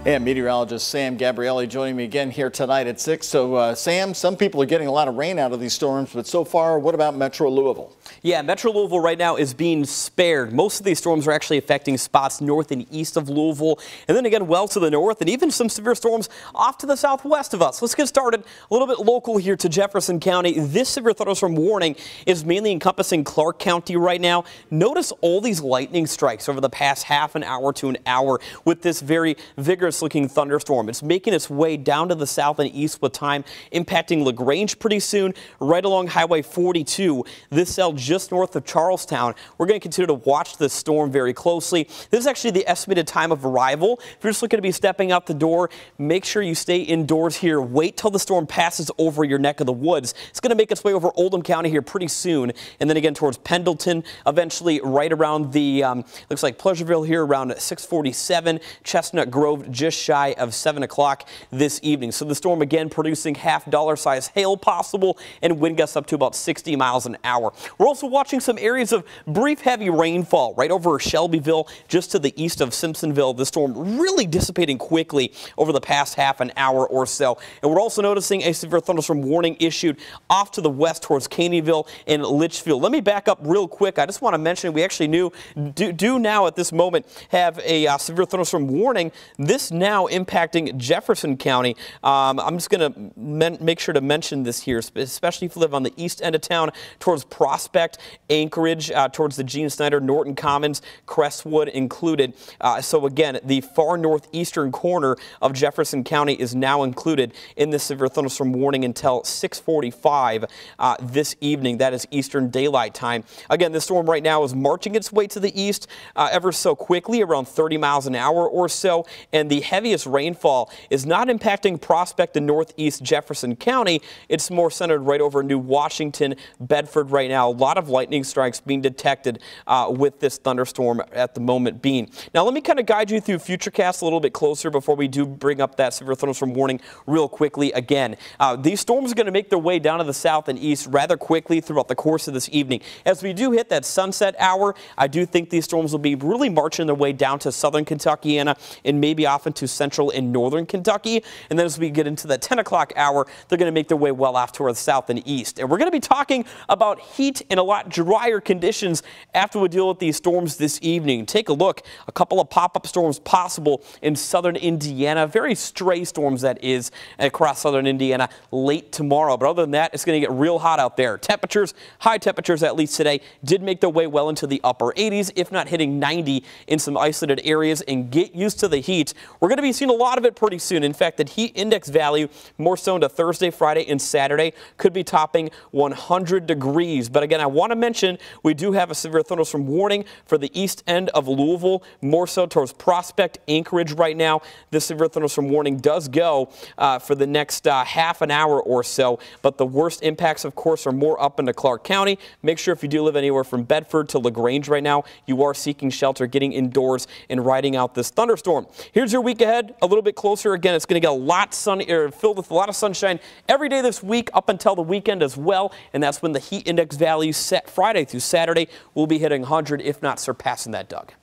And meteorologist Sam Gabrielli joining me again here tonight at 6. So, Sam, some people are getting a lot of rain out of these storms, but so far, what about Metro Louisville? Yeah, Metro Louisville right now is being spared. Most of these storms are actually affecting spots north and east of Louisville, and then again well to the north, and even some severe storms off to the southwest of us. Let's get started a little bit local here to Jefferson County. This severe thunderstorm warning is mainly encompassing Clark County right now. Notice all these lightning strikes over the past half an hour to an hour with this very vigorous looking thunderstorm. It's making its way down to the south and east with time impacting LaGrange pretty soon, right along Highway 42. This cell just north of Charlestown. We're going to continue to watch this storm very closely. This is actually the estimated time of arrival. If you're just looking to be stepping out the door, make sure you stay indoors here. Wait till the storm passes over your neck of the woods. It's going to make its way over Oldham County here pretty soon, and then again towards Pendleton, eventually right around the, looks like Pleasureville here around 6:47, Chestnut Grove just shy of 7 o'clock this evening. So the storm again producing half dollar size hail possible and wind gusts up to about 60 miles an hour. We're also watching some areas of brief heavy rainfall right over Shelbyville, just to the east of Simpsonville. The storm really dissipating quickly over the past half an hour or so. And we're also noticing a severe thunderstorm warning issued off to the west towards Caneyville and Litchfield. Let me back up real quick. I just want to mention we actually do now at this moment have a severe thunderstorm warning. This now impacting Jefferson County. I'm just going to make sure to mention this here, especially if you live on the east end of town towards Prospect, Anchorage, towards the Gene Snyder, Norton Commons, Crestwood included. So again, the far northeastern corner of Jefferson County is now included in this severe thunderstorm warning until 6:45 this evening. That is Eastern Daylight Time. Again, this storm right now is marching its way to the east ever so quickly, around 30 miles an hour or so, and the heaviest rainfall is not impacting Prospect and northeast Jefferson County. It's more centered right over New Washington, Bedford right now. A lot of lightning strikes being detected with this thunderstorm at the moment being. Now let me kind of guide you through Futurecast a little bit closer before we do bring up that severe thunderstorm warning real quickly again. These storms are going to make their way down to the south and east rather quickly throughout the course of this evening. As we do hit that sunset hour, I do think these storms will be really marching their way down to southern Kentucky and maybe off into central and northern Kentucky. And then as we get into that 10 o'clock hour, they're going to make their way well off towards south and east. And we're going to be talking about heat and a lot drier conditions after we deal with these storms this evening. Take a look. A couple of pop-up storms possible in southern Indiana. Very stray storms, that is, across southern Indiana late tomorrow. But other than that, it's going to get real hot out there. Temperatures, high temperatures at least today, did make their way well into the upper 80s, if not hitting 90 in some isolated areas. And get used to the heat. We're going to be seeing a lot of it pretty soon. In fact, the heat index value, more so into Thursday, Friday, and Saturday, could be topping 100 degrees. But again, I want to mention we do have a severe thunderstorm warning for the east end of Louisville, more so towards Prospect, Anchorage right now. This severe thunderstorm warning does go for the next half an hour or so, but the worst impacts, of course, are more up into Clark County. Make sure if you do live anywhere from Bedford to LaGrange right now, you are seeking shelter, getting indoors, and riding out this thunderstorm. Here's your week ahead, a little bit closer. Again, it's going to get a lot sunny, filled with a lot of sunshine every day this week up until the weekend as well, and that's when the heat index value set Friday through Saturday will be hitting 100, if not surpassing that, Doug.